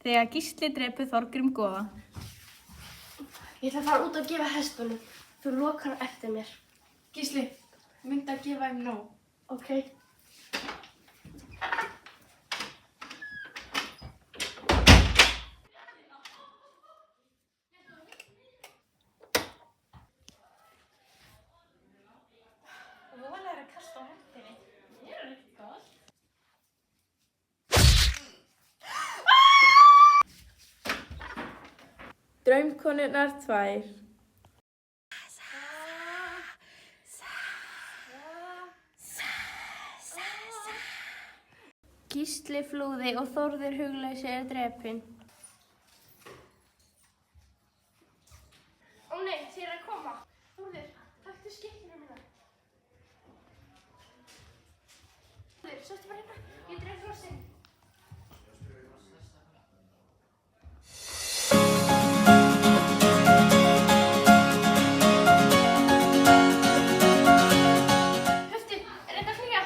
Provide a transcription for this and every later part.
þegar Gísli drepur Þorgrím goða. Ég ætla að fara út að gefa hestunum. Þú lokar eftir mér. Gísli, myndi að gefa þeim nóg. Ok. Voðalega að kasta á hendinni. Ég er ekki gott. Draumkonurnar 2. Gísli flúði og Þórður huglausi drepinn. Ó nei, þér að koma. Þórður, taktu skiptinu mína. Þórður, svolítið bara hérna. Ég dref hrossin. Höfti, er þetta að flyga?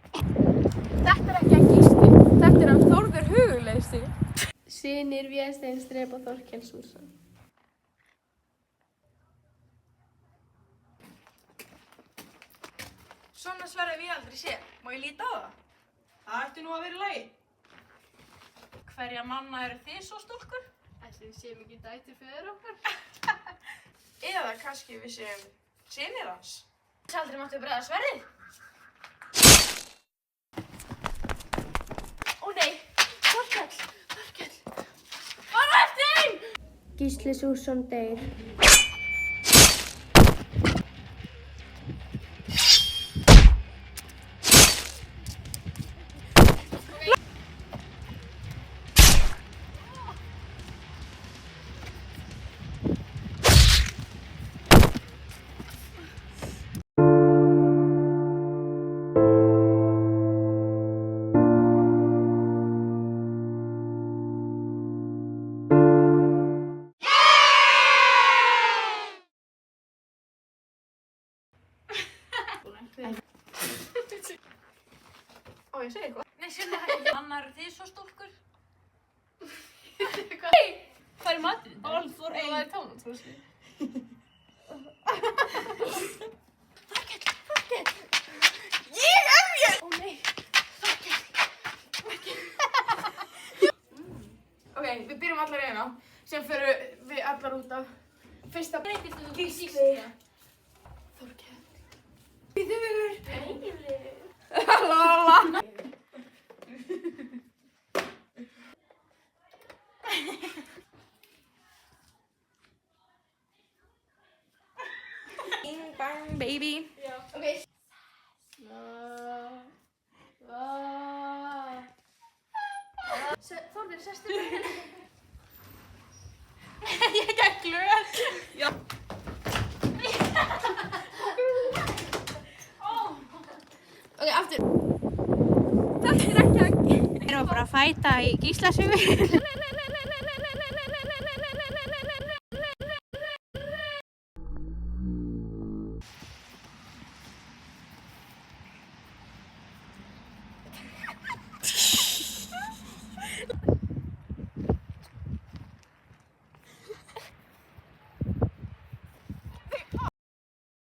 Þetta er ekki að Gísli, þetta er hann Þórður huguleysi. Synir Vésteins drepa Þorkelsson. Svona sverð hef ég aldrei séð. Má ég líta á það? Það ætti nú að vera í lagi. Hverja manna eru þið svo stúlkur? Ætli við séum ekki dætur föður okkar. Eða kannski við séum synir hans. Aldrei máttu bregða sverðið. Ó nei, Þorkell. Fara eftir þeim! Gísli Súrsson deyr. Ó, ég segi eitthvað. Nei, sérna ekki. Manna eru þið svo stúlkur? Hvað er maturinn? All for Það ein. er tómatfrosli. Ó nei, Ok, við byrjum allar eina. Sem fyrir við allar út af fyrsta Gísli. Þorkell. Býður. Lala. Bing bang baby. ok. Þórður, sestu bara hérna. Ég er ekki glöð. Já. Ok, aftur. Þetta er ekki að... Erum við bara að fæta í Gíslasögu?